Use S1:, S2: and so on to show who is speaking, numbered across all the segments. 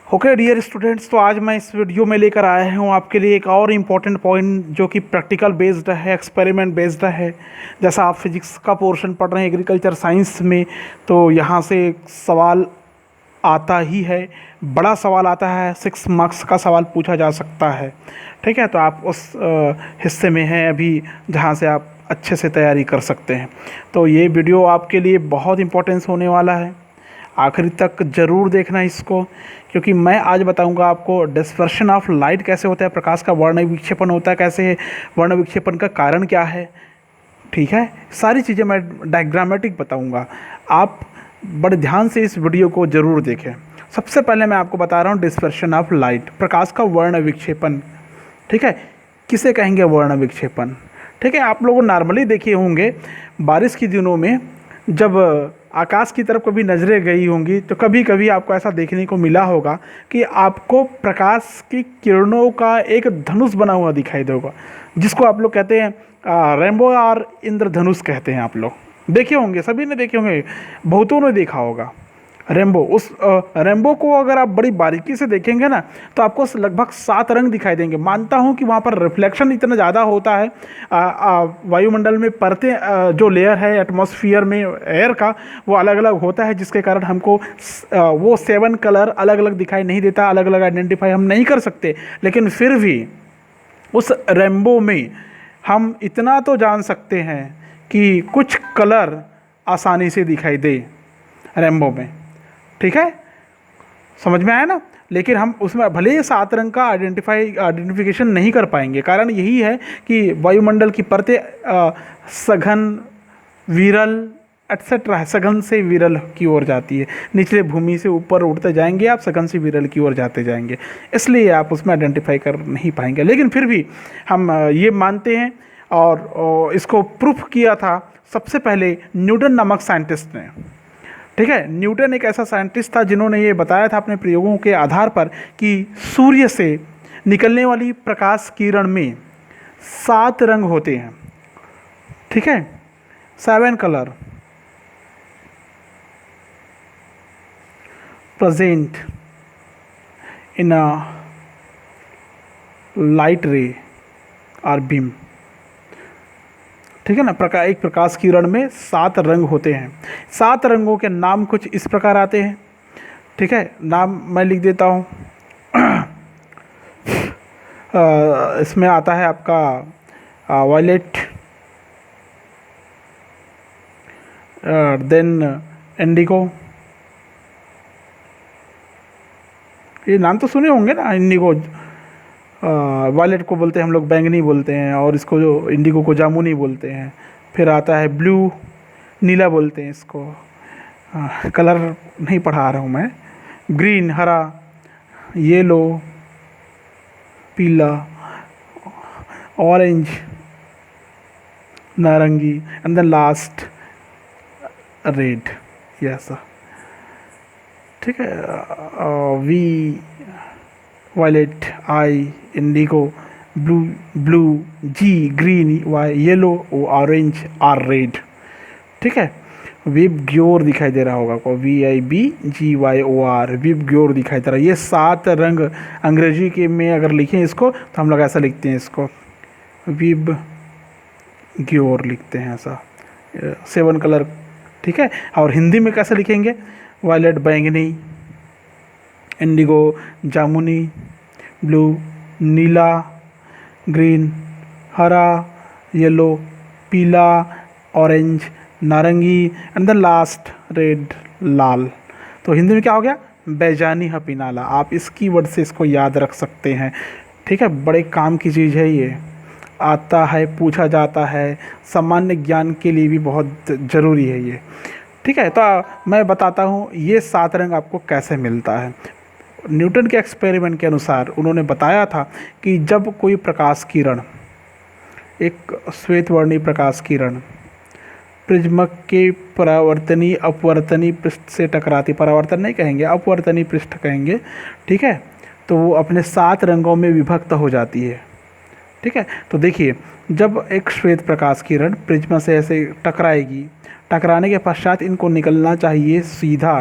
S1: Okay dear students, तो आज मैं इस वीडियो में लेकर आया हूँ आपके लिए एक और इम्पॉर्टेंट पॉइंट जो कि प्रैक्टिकल बेस्ड है, एक्सपेरिमेंट बेस्ड है। जैसा आप फिजिक्स का पोर्शन पढ़ रहे हैं एग्रीकल्चर साइंस में, तो यहाँ से एक सवाल आता ही है, बड़ा सवाल आता है, 6 मार्क्स का सवाल पूछा जा सकता है। ठीक है, तो आप उस हिस्से में हैं अभी जहाँ से आप अच्छे से तैयारी कर सकते हैं। तो ये वीडियो आपके लिए बहुत इम्पोर्टेंस होने वाला है, आखिरी तक ज़रूर देखना इसको, क्योंकि मैं आज बताऊंगा आपको डिस्पर्शन ऑफ लाइट कैसे होता है, प्रकाश का वर्ण विक्षेपण होता है कैसे है, वर्ण विक्षेपण का कारण क्या है। ठीक है, सारी चीज़ें मैं डायग्रामेटिक बताऊंगा, आप बड़े ध्यान से इस वीडियो को ज़रूर देखें। सबसे पहले मैं आपको बता रहा हूँ डिस्पर्शन ऑफ लाइट, प्रकाश का वर्ण विक्षेपण। ठीक है, किसे कहेंगे वर्ण विक्षेपण। ठीक है, आप लोग नॉर्मली देखे होंगे बारिश के दिनों में जब आकाश की तरफ कभी नज़रें गई होंगी तो कभी कभी आपको ऐसा देखने को मिला होगा कि आपको प्रकाश की किरणों का एक धनुष बना हुआ दिखाई देगा, जिसको आप लोग कहते हैं रेनबो और इंद्रधनुष कहते हैं। आप लोग देखे होंगे, सभी ने देखे होंगे, बहुतों ने देखा होगा रेनबो। उस रेनबो को अगर आप बड़ी बारीकी से देखेंगे ना तो आपको लगभग 7 रंग दिखाई देंगे। मानता हूँ कि वहाँ पर रिफ्लेक्शन इतना ज़्यादा होता है, वायुमंडल में परतें जो लेयर है एटमॉस्फेयर में एयर का, वो अलग अलग होता है, जिसके कारण हमको वो 7 कलर अलग अलग दिखाई नहीं देता, अलग अलग आइडेंटिफाई हम नहीं कर सकते। लेकिन फिर भी उस रेनबो में हम इतना तो जान सकते हैं कि कुछ कलर आसानी से दिखाई दे रेनबो में। ठीक है, समझ में आया ना। लेकिन हम उसमें भले ही 7 रंग का आइडेंटिफिकेशन नहीं कर पाएंगे। कारण यही है कि वायुमंडल की परतें सघन, विरल एटसेट्रा है, सघन से विरल की ओर जाती है। निचले भूमि से ऊपर उठते जाएंगे आप, सघन से विरल की ओर जाते जाएंगे, इसलिए आप उसमें आइडेंटिफाई कर नहीं पाएंगे। लेकिन फिर भी हम ये मानते हैं, और इसको प्रूफ किया था सबसे पहले न्यूटन नामक साइंटिस्ट ने। ठीक है, न्यूटन एक ऐसा साइंटिस्ट था जिन्होंने ये बताया था अपने प्रयोगों के आधार पर कि सूर्य से निकलने वाली प्रकाश किरण में 7 रंग होते हैं। ठीक है, 7 colour present in a light रे और बीम। ठीक है ना, एक प्रकाश किरण में 7 रंग होते हैं। 7 रंगों के नाम कुछ इस प्रकार आते हैं। ठीक है, नाम मैं लिख देता हूँ। इसमें आता है आपका वायलेट, देन इंडिगो। ये नाम तो सुने होंगे ना, इंडिगो। वायलेट को बोलते हैं हम लोग बैंगनी बोलते हैं, और इसको जो इंडिगो को जामुनी बोलते हैं। फिर आता है ब्लू, नीला बोलते हैं इसको। कलर नहीं पढ़ा रहा हूँ मैं। ग्रीन, हरा, येलो, पीला, ऑरेंज, नारंगी, and then last red. Yes, ठीक है। V violet, I indigo, blue, G green, Y yellow, orange, R red. ठीक है, विब ग्योर दिखाई दे रहा होगा आपको, VIBGYOR, विब ग्योर दिखाई दे रहा है। ये 7 रंग अंग्रेजी के में अगर लिखें इसको तो हम लोग ऐसा लिखते हैं, इसको विब ग्योर लिखते हैं ऐसा, 7 कलर। ठीक है, और हिंदी में कैसे लिखेंगे, वायलेट बैंगनी, इंडिगो जामुनी, ब्लू नीला, ग्रीन हरा, येलो पीला, ऑरेंज नारंगी, एंड द लास्ट रेड लाल। तो हिंदी में क्या हो गया, बैजानी हपीनाला। आप इस कीवर्ड से इसको याद रख सकते हैं। ठीक है, बड़े काम की चीज़ है ये, आता है, पूछा जाता है, सामान्य ज्ञान के लिए भी बहुत ज़रूरी है ये। ठीक है, तो मैं बताता हूँ ये 7 रंग आपको कैसे मिलता है। न्यूटन के एक्सपेरिमेंट के अनुसार उन्होंने बताया था कि जब कोई प्रकाश किरण, एक श्वेतवर्णी प्रकाश किरण प्रिज्म के परावर्तनी अपवर्तनी पृष्ठ से टकराती, परावर्तन नहीं कहेंगे, अपवर्तनी पृष्ठ कहेंगे। ठीक है, तो वो अपने 7 रंगों में विभक्त हो जाती है। ठीक है, तो देखिए, जब एक श्वेत प्रकाश किरण प्रिज्म से ऐसे टकराएगी, टकराने के पश्चात इनको निकलना चाहिए सीधा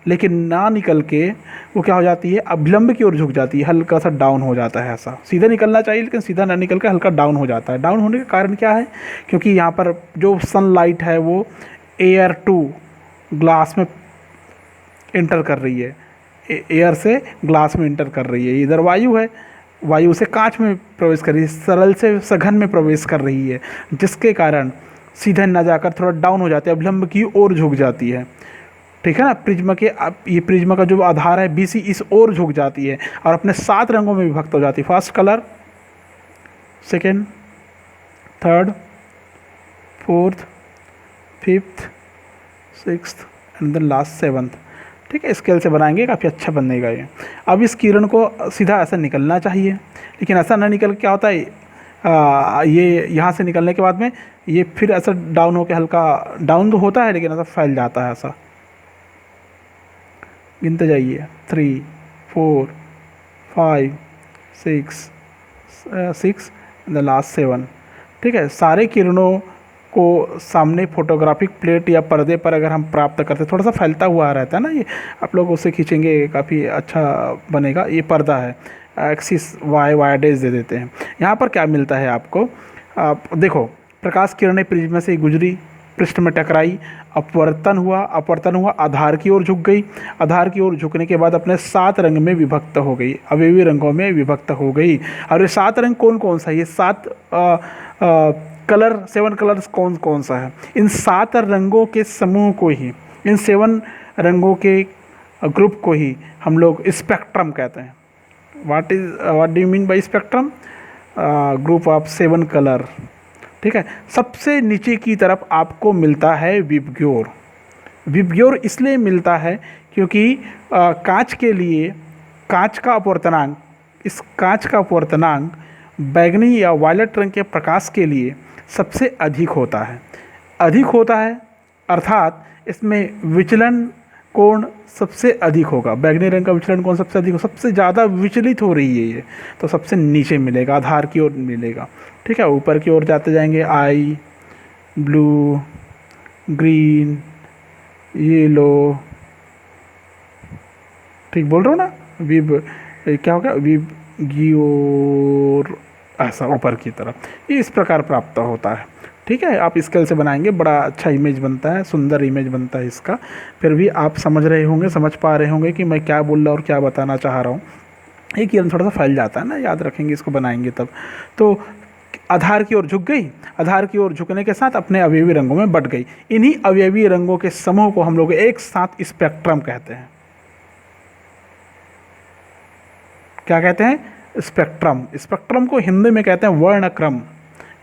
S1: लेकिन ना निकल के वो क्या हो जाती है, अभिलंब की ओर झुक जाती है, हल्का सा डाउन हो जाता है। ऐसा सीधे निकलना चाहिए लेकिन सीधा ना निकल के हल्का डाउन हो जाता है। डाउन होने का कारण क्या है, क्योंकि यहाँ पर जो सनलाइट है वो एयर टू ग्लास में इंटर कर रही है, एयर से ग्लास में इंटर कर रही है। इधर वायु है, वायु से कांच में प्रवेश कर रही है, सरल से सघन में प्रवेश कर रही है, जिसके कारण सीधे ना जाकर थोड़ा डाउन हो जाती है, अभिलंब की ओर झुक जाती है। ठीक है ना। प्रिज्म के अब ये प्रिज्म का जो आधार है बीसी इस ओर झुक जाती है और अपने 7 रंगों में विभक्त हो जाती है। First colour, second, third, fourth, fifth, sixth and then last seventh. ठीक है, स्केल से बनाएंगे, काफ़ी अच्छा बनेगा ये। अब इस किरण को सीधा ऐसा निकलना चाहिए, लेकिन ऐसा ना निकल के क्या होता है, ये यहाँ से निकलने के बाद में ये फिर ऐसा डाउन होकर हल्का डाउन तो होता है लेकिन ऐसा फैल जाता है। ऐसा गिनते जाइए, 3, 4, 5, 6 द लास्ट 7। ठीक है, सारे किरणों को सामने फोटोग्राफिक प्लेट या पर्दे पर अगर हम प्राप्त करते, थोड़ा सा फैलता हुआ रहता है ना ये, आप लोग उसे खींचेंगे काफ़ी अच्छा बनेगा। ये पर्दा है, एक्सिस वाई डेज दे देते हैं। यहाँ पर क्या मिलता है आपको, आप देखो, प्रकाश किरणें प्रिज्म से गुजरी, पृष्ठ में टकराई, अपवर्तन हुआ, आधार की ओर झुक गई, आधार की ओर झुकने के बाद अपने 7 रंग में विभक्त हो गई, अवयवी रंगों में विभक्त हो गई। और ये 7 रंग कौन कौन सा है, ये 7 कलर, 7 कलर्स कौन कौन सा है, इन 7 रंगों के समूह को ही, इन 7 रंगों के ग्रुप को ही हम लोग स्पेक्ट्रम कहते हैं। What do you mean by spectrum? Group of 7 colour. ठीक है, सबसे नीचे की तरफ आपको मिलता है विबग्योर। विबग्योर इसलिए मिलता है क्योंकि कांच के लिए कांच का अपवर्तनांक, इस कांच का अपवर्तनांक बैगनी या वायलेट रंग के प्रकाश के लिए सबसे अधिक होता है, अर्थात इसमें विचलन कोण सबसे अधिक होगा। बैगनी रंग का विचलन कोण सबसे अधिक हो, सबसे ज़्यादा विचलित हो रही है ये, तो सबसे नीचे मिलेगा, आधार की ओर मिलेगा। ठीक है, ऊपर की ओर जाते जाएंगे, आई, ब्लू, ग्रीन, येलो, ठीक बोल रहा हूँ ना, विब क्या होगा, विब गियोर, ऐसा ऊपर की तरफ ये इस प्रकार प्राप्त होता है। ठीक है, आप स्केल से बनाएंगे, बड़ा अच्छा इमेज बनता है, सुंदर इमेज बनता है इसका। फिर भी आप समझ रहे होंगे, समझ पा रहे होंगे कि मैं क्या बोल रहा और क्या बताना चाह रहा हूँ। एक किरण थोड़ा सा फैल जाता है ना, याद रखेंगे इसको बनाएंगे तब। तो आधार की ओर झुक गई, आधार की ओर झुकने के साथ अपने अवयवी रंगों में बट गई। इन्हीं अवयवी रंगों के समूह को हम लोग एक साथ स्पेक्ट्रम कहते हैं। क्या कहते हैं? स्पेक्ट्रम। स्पेक्ट्रम को हिंदी में कहते हैं वर्णक्रम।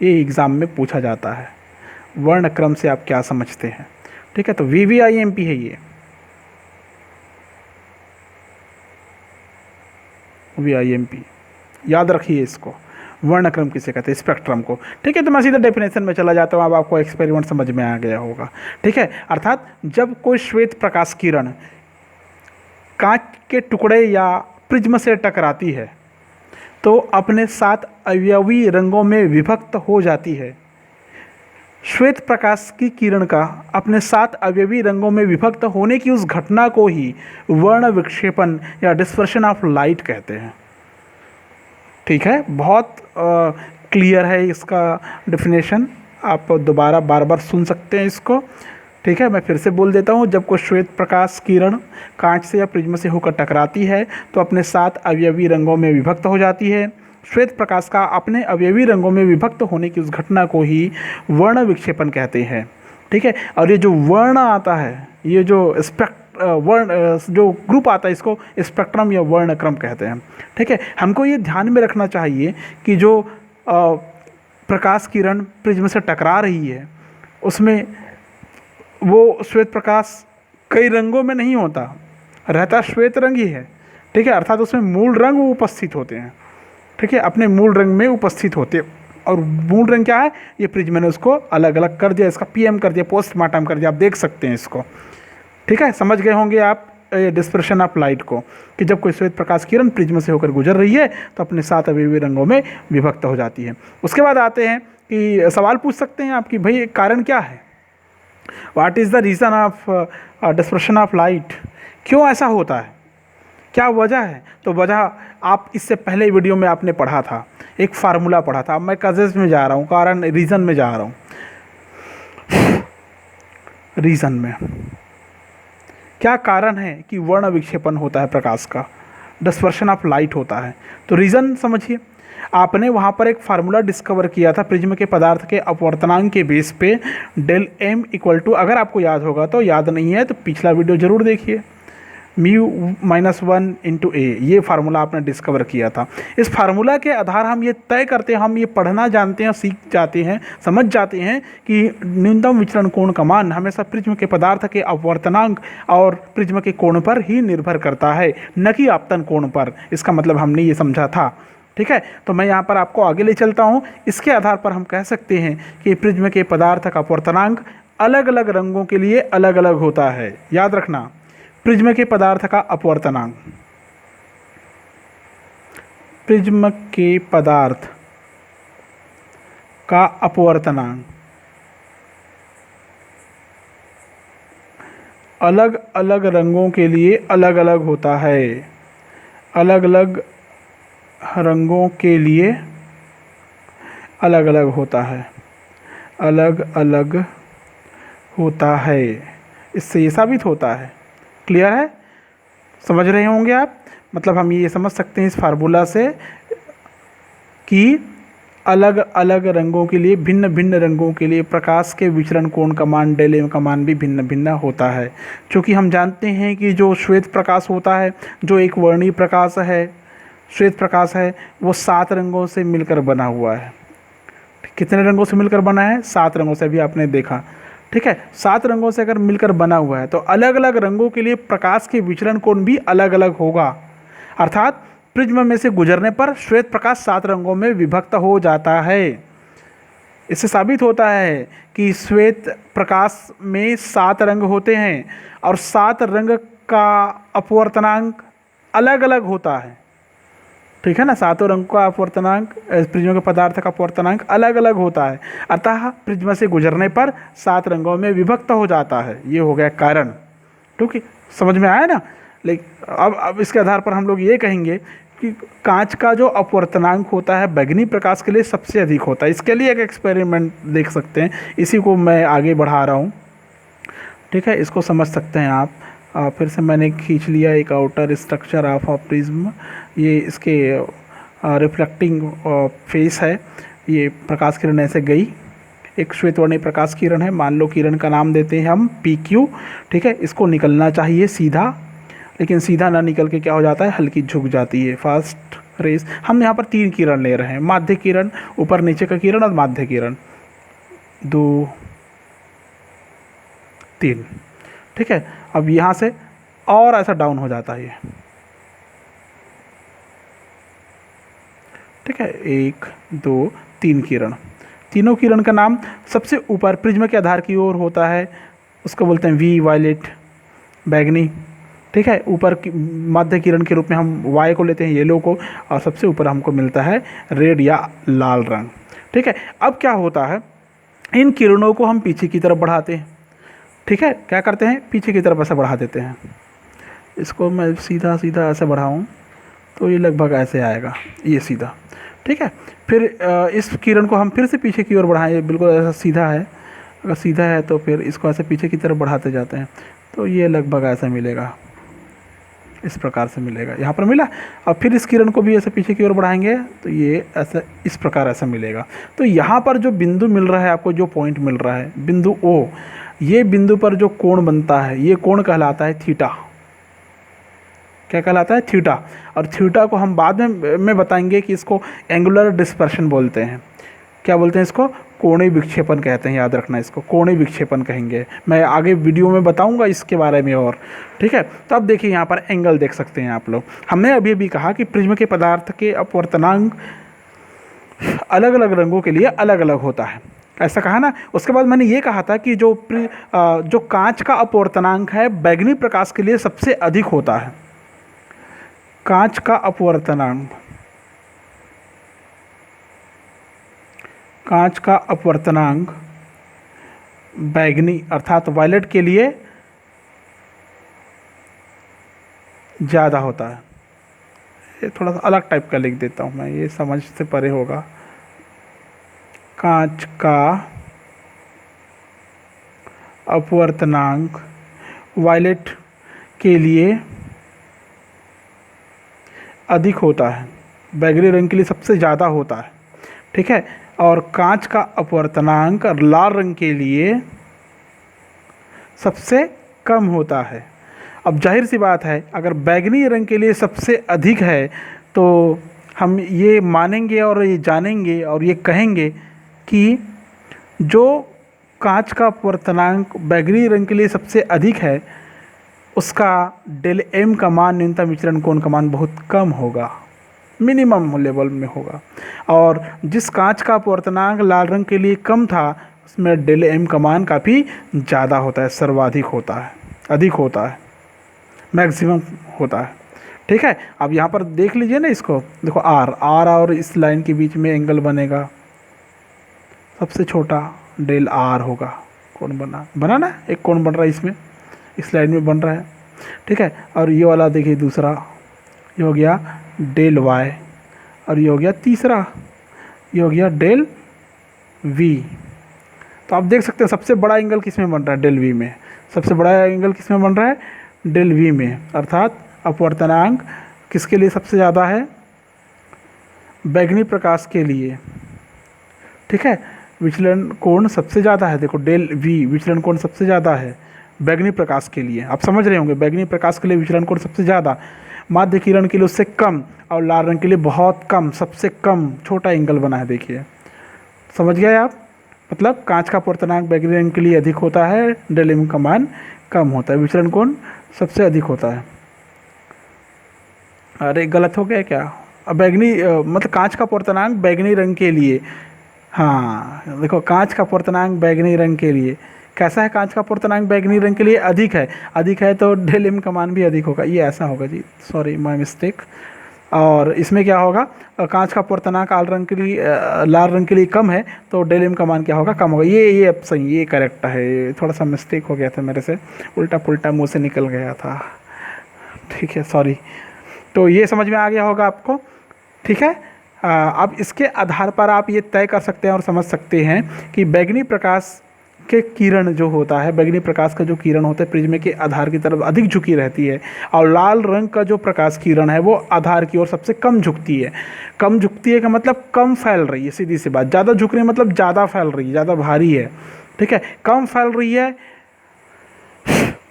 S1: ये एग्ज़ाम में पूछा जाता है, वर्णक्रम से आप क्या समझते हैं। ठीक है, तो VVIMP है ये, VIMP याद रखिए इसको। वर्णक्रम किसे कहते हैं? स्पेक्ट्रम को। ठीक है, तो मैं सीधा डेफिनेशन में चला जाता हूँ, अब आपको एक्सपेरिमेंट समझ में आ गया होगा। ठीक है, अर्थात जब कोई श्वेत प्रकाश किरण कांच के टुकड़े या प्रिज्म से टकराती है तो अपने 7 अवयवी रंगों में विभक्त हो जाती है। श्वेत प्रकाश की किरण का अपने 7 अवयवी रंगों में विभक्त होने की उस घटना को ही वर्ण विक्षेपण या डिस्पर्शन ऑफ लाइट कहते हैं। ठीक है, बहुत क्लियर है इसका डेफिनेशन, आप दोबारा बार बार सुन सकते हैं इसको। ठीक है, मैं फिर से बोल देता हूँ, जब कोई श्वेत प्रकाश किरण कांच से या प्रिज्म से होकर टकराती है तो अपने 7 अवयवी रंगों में विभक्त हो जाती है। श्वेत प्रकाश का अपने अवयवी रंगों में विभक्त होने की उस घटना को ही वर्ण विक्षेपण कहते हैं। ठीक है, और ये जो वर्ण आता है, ये जो वर्ण जो ग्रुप आता है, इसको स्पेक्ट्रम या वर्णक्रम कहते हैं। ठीक है, हमको ये ध्यान में रखना चाहिए कि जो प्रकाश किरण प्रिज्म से टकरा रही है उसमें वो श्वेत प्रकाश कई रंगों में नहीं होता, रहता श्वेत रंग ही है। ठीक है, अर्थात उसमें मूल रंग उपस्थित होते हैं। ठीक है, अपने मूल रंग में उपस्थित होते, और मूल रंग क्या है, ये प्रिज्म ने उसको अलग अलग कर दिया, इसका PM कर दिया, पोस्टमार्टम कर दिया, आप देख सकते हैं इसको। ठीक है, समझ गए होंगे आप डिस्पर्शन ऑफ लाइट को, कि जब कोई श्वेत प्रकाश किरण प्रिज्म से होकर गुजर रही है तो अपने 7 अवयवी रंगों में विभक्त हो जाती है। उसके बाद आते हैं कि सवाल पूछ सकते हैं आप कि भाई कारण क्या है, what is the reason of dispersion of light, क्यों ऐसा होता है, क्या वजह है? तो वजह आप इससे पहले वीडियो में आपने पढ़ा था, एक फार्मूला पढ़ा था। अब मैं कजेस में जा रहा हूँ, कारण रीज़न में जा रहा हूँ। रीज़न में क्या कारण है कि वर्ण विक्षेपण होता है प्रकाश का, डिस्पर्शन ऑफ लाइट होता है? तो रीज़न समझिए। आपने वहाँ पर एक फार्मूला डिस्कवर किया था प्रिज्म के पदार्थ के अपवर्तनांक के बेस पे, डेल एम इक्वल टू, अगर आपको याद होगा तो, याद नहीं है तो पिछला वीडियो जरूर देखिए, μ-1 इंटू ए, ये फार्मूला आपने डिस्कवर किया था। इस फार्मूला के आधार हम ये तय करते हैं, हम ये पढ़ना जानते हैं, सीख जाते हैं, समझ जाते हैं कि न्यूनतम विचलन कोण का मान हमेशा प्रिज्म के पदार्थ के अपवर्तनांक और प्रिज्म के कोण पर ही निर्भर करता है, न कि आपतन कोण पर। इसका मतलब हमने ये समझा था, ठीक है। तो मैं यहाँ पर आपको आगे ले चलता हूँ। इसके आधार पर हम कह सकते हैं कि प्रिज्म के पदार्थ का अपवर्तनांक अलग अलग रंगों के लिए अलग अलग होता है। याद रखना, प्रिज्म के पदार्थ का अपवर्तनांक, प्रिज्म के पदार्थ का अपवर्तनांक अलग अलग रंगों के लिए अलग अलग होता है, अलग अलग रंगों के लिए अलग अलग होता है, अलग अलग होता है। इससे ये साबित होता है, क्लियर है, समझ रहे होंगे आप। मतलब हम ये समझ सकते हैं इस फार्मूला से कि अलग अलग रंगों के लिए, भिन्न भिन्न रंगों के लिए प्रकाश के विचरण कोण का मान, डेल एम का मान भी भिन्न भिन्न होता है। क्योंकि हम जानते हैं कि जो श्वेत प्रकाश होता है, जो एक वर्णीय प्रकाश है, श्वेत प्रकाश है, वो 7 रंगों से मिलकर बना हुआ है। कितने रंगों से मिलकर बना है? 7 रंगों से, अभी आपने देखा, ठीक है। 7 रंगों से अगर मिलकर बना हुआ है तो अलग अलग रंगों के लिए प्रकाश के विचलन कोण भी अलग अलग होगा। अर्थात प्रिज्म में से गुजरने पर श्वेत प्रकाश 7 रंगों में विभक्त हो जाता है। इससे साबित होता है कि श्वेत प्रकाश में 7 रंग होते हैं और 7 रंग का अपवर्तनांक अलग अलग होता है, ठीक है ना। 7 रंग का अपवर्तनांक, प्रिज्म के पदार्थ का अपवर्तनांक अलग अलग होता है, अतः प्रिज्म से गुजरने पर 7 रंगों में विभक्त हो जाता है। ये हो गया कारण, ठीक है, समझ में आया ना। लेकिन अब इसके आधार पर हम लोग ये कहेंगे कि कांच का जो अपवर्तनांक होता है बैगनी प्रकाश के लिए सबसे अधिक होता है। इसके लिए एक एक्सपेरिमेंट देख सकते हैं, इसी को मैं आगे बढ़ा रहा हूँ, ठीक है, इसको समझ सकते हैं आप। फिर से मैंने खींच लिया एक आउटर स्ट्रक्चर ऑफ प्रिज्म, ये इसके रिफ्लेक्टिंग फेस है। ये प्रकाश किरण ऐसे गई, एक श्वेतवर्णीय प्रकाश किरण है, मान लो किरण का नाम देते हैं हम PQ, ठीक है। इसको निकलना चाहिए सीधा, लेकिन सीधा ना निकल के क्या हो जाता है, हल्की झुक जाती है, फास्ट रेस। हम यहाँ पर 3 किरण ले रहे हैं, माध्य किरण, ऊपर नीचे का किरण और माध्य किरण, 2 3, ठीक है। अब यहाँ से और ऐसा डाउन हो जाता है ये, ठीक है, 1 2 3 किरण। तीनों किरण का नाम सबसे ऊपर प्रिज्म के आधार की ओर होता है, उसको बोलते हैं V, वायलेट, बैगनी, ठीक है। ऊपर मध्य किरण के रूप में हम Y को लेते हैं, येलो को, और सबसे ऊपर हमको मिलता है रेड या लाल रंग, ठीक है। अब क्या होता है, इन किरणों को हम पीछे की तरफ बढ़ाते हैं, ठीक है। क्या करते हैं, पीछे की तरफ ऐसे बढ़ा देते हैं। इसको मैं सीधा सीधा ऐसे बढ़ाऊँ तो ये लगभग ऐसे आएगा, ये सीधा, ठीक है। फिर इस किरण को हम फिर से पीछे की ओर बढ़ाएं, ये बिल्कुल ऐसा सीधा है, अगर सीधा है तो फिर इसको ऐसे पीछे की तरफ बढ़ाते जाते हैं तो ये लगभग ऐसा मिलेगा, इस प्रकार से मिलेगा, यहाँ पर मिला। अब फिर इस किरण को भी ऐसे पीछे की ओर बढ़ाएंगे तो ये ऐसा, इस प्रकार ऐसा मिलेगा। तो यहाँ पर जो बिंदु मिल रहा है आपको, जो पॉइंट मिल रहा है बिंदु O, ये बिंदु पर जो कोण बनता है, ये कोण कहलाता है थीटा। क्या कहलाता है, थीटा। और थीटा को हम बाद में बताएंगे कि इसको एंगुलर डिस्पर्शन बोलते हैं। क्या बोलते हैं इसको, कोणीय विक्षेपण कहते हैं, याद रखना, इसको कोणीय विक्षेपण कहेंगे। मैं आगे वीडियो में बताऊंगा इसके बारे में और, ठीक है। तो अब देखिए यहाँ पर एंगल देख सकते हैं आप लोग। हमने अभी भी कहा कि प्रिज्म के पदार्थ के अपवर्तनांक अलग अलग रंगों के लिए अलग अलग होता है, ऐसा कहा ना। उसके बाद मैंने ये कहा था कि जो कांच का अपवर्तनांक है बैगनी प्रकाश के लिए सबसे अधिक होता है। कांच का अपवर्तनांक, कांच का अपवर्तनांक बैगनी अर्थात वायलेट के लिए ज़्यादा होता है। ये थोड़ा सा अलग टाइप का लिख देता हूँ मैं, ये समझ से परे होगा। कांच का अपवर्तनांक वायलेट के लिए अधिक होता है, बैगनी रंग के लिए सबसे ज़्यादा होता है, ठीक है। और कांच का अपवर्तनांक लाल रंग के लिए सबसे कम होता है। अब जाहिर सी बात है, अगर बैगनी रंग के लिए सबसे अधिक है तो हम ये मानेंगे और ये जानेंगे और ये कहेंगे कि जो कांच का अपवर्तनांक बैगनी रंग के लिए सबसे अधिक है उसका डेल एम का मान, न्यूनतम विचलन कोण का मान बहुत कम होगा, मिनिमम लेवल में होगा। और जिस कांच का अपवर्तनांक लाल रंग के लिए कम था उसमें डेल एम का मान काफ़ी ज़्यादा होता है, सर्वाधिक होता है, अधिक होता है, मैक्सिमम होता है, ठीक है। अब यहाँ पर देख लीजिए ना, इसको देखो, आर और इस लाइन के बीच में एंगल बनेगा, सबसे छोटा डेल आर होगा। कोण बना ना, एक कोण बन रहा है इसमें, इस लाइन में बन रहा है, ठीक है। और ये वाला देखिए दूसरा, ये हो गया डेल वाई, और ये हो गया तीसरा, ये हो गया डेल वी। तो आप देख सकते हैं सबसे बड़ा एंगल किस में बन रहा है, डेल वी में। सबसे बड़ा एंगल किस में बन रहा है, डेल वी में, अर्थात अपवर्तनांक किसके लिए सबसे ज़्यादा है, बैगनी प्रकाश के लिए, ठीक है। विचलन कोण सबसे ज़्यादा है, देखो डेल वी विचलन कोण सबसे ज़्यादा है बैगनी प्रकाश के लिए। आप समझ रहे होंगे, बैगनी प्रकाश के लिए विचलन कोण सबसे ज़्यादा, माध्य किरण के लिए उससे कम, और लाल रंग के लिए बहुत कम, सबसे कम छोटा एंगल बना है, देखिए। समझ गए आप, मतलब कांच का अपवर्तनांक बैगनी रंग के लिए अधिक होता है, डेल एम का मान कम होता है, विचलन कोण सबसे अधिक होता है। अरे गलत हो गया क्या, अब बैगनी मतलब कांच का अपवर्तनांक बैगनी रंग के लिए, हाँ देखो, कांच का अपवर्तनांक बैगनी रंग के लिए कैसा है, कांच का अपवर्तनांक बैगनी रंग के लिए अधिक है, अधिक है तो डेल एम का मान भी अधिक होगा, ये ऐसा होगा जी, सॉरी माय मिस्टेक। और इसमें क्या होगा, कांच का अपवर्तनांक लाल रंग के लिए कम है तो डेल एम का मान क्या होगा, कम होगा। ये अब सही, ये करेक्ट है, थोड़ा सा मिस्टेक हो गया था मेरे से, उल्टा पुल्टा मुँह से निकल गया था, ठीक है, सॉरी। तो ये समझ में आ गया होगा आपको, ठीक है। अब इसके आधार पर आप ये तय कर सकते हैं और समझ सकते हैं कि बैगनी प्रकाश के किरण जो होता है, बैगनी प्रकाश का जो किरण होता है प्रिज्म के आधार की तरफ अधिक झुकी रहती है, और लाल रंग का जो प्रकाश किरण है वो आधार की ओर सबसे कम झुकती है। कम झुकती है का मतलब कम फैल रही है, सीधी सी बात। ज़्यादा झुक रही है मतलब ज़्यादा फैल रही है, ज़्यादा भारी है, ठीक है। कम फैल रही है,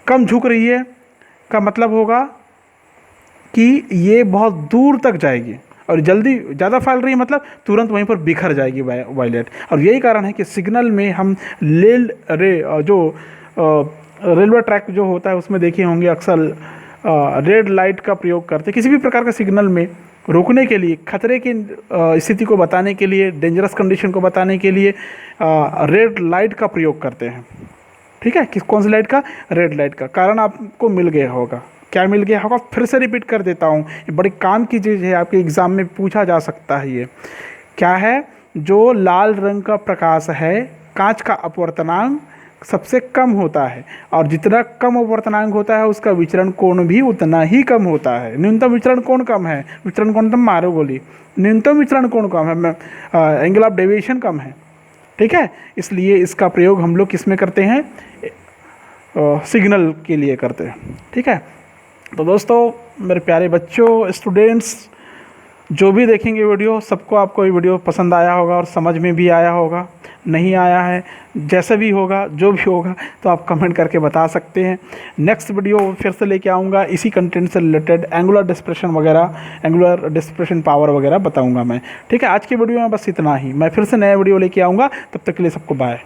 S1: कम झुक रही है का मतलब होगा कि ये बहुत दूर तक जाएगी, और जल्दी ज़्यादा फैल रही है मतलब तुरंत वहीं पर बिखर जाएगी वायलेट। और यही कारण है कि सिग्नल में हम जो रेलवे ट्रैक जो होता है उसमें देखे होंगे अक्सर रेड लाइट का प्रयोग करते हैं, किसी भी प्रकार का सिग्नल में रोकने के लिए, खतरे की स्थिति को बताने के लिए, डेंजरस कंडीशन को बताने के लिए रेड लाइट का प्रयोग करते हैं, ठीक है। कौन सी लाइट का, रेड लाइट का। कारण आपको मिल गया होगा, क्या मिल गया होगा, फिर से रिपीट कर देता हूँ, ये बड़ी काम की चीज़ है, आपके एग्ज़ाम में पूछा जा सकता है। ये क्या है, जो लाल रंग का प्रकाश है, कांच का अपवर्तनांक सबसे कम होता है, और जितना कम अपवर्तनांक होता है उसका विचरण कोण भी उतना ही कम होता है। न्यूनतम विचरण कोण कम है, विचरण कोण तुम मारो गोली, न्यूनतम विचरण कोण कम है, एंगल ऑफ डेविएशन कम है, ठीक है। इसलिए इसका प्रयोग हम लोग किस में करते हैं, सिग्नल के लिए करते हैं, ठीक है। तो दोस्तों, मेरे प्यारे बच्चों, स्टूडेंट्स, जो भी देखेंगे वीडियो, सबको आपको ये वीडियो पसंद आया होगा और समझ में भी आया होगा। नहीं आया है, जैसे भी होगा, जो भी होगा, तो आप कमेंट करके बता सकते हैं। नेक्स्ट वीडियो फिर से लेके आऊँगा, इसी कंटेंट से रिलेटेड एंगुलर डिस्पर्शन वगैरह, एंगुलर डिस्पर्शन पावर वगैरह बताऊँगा मैं, ठीक है। आज की वीडियो में बस इतना ही, मैं फिर से नया वीडियो लेके आऊँगा, तब तक के लिए सबको बाय।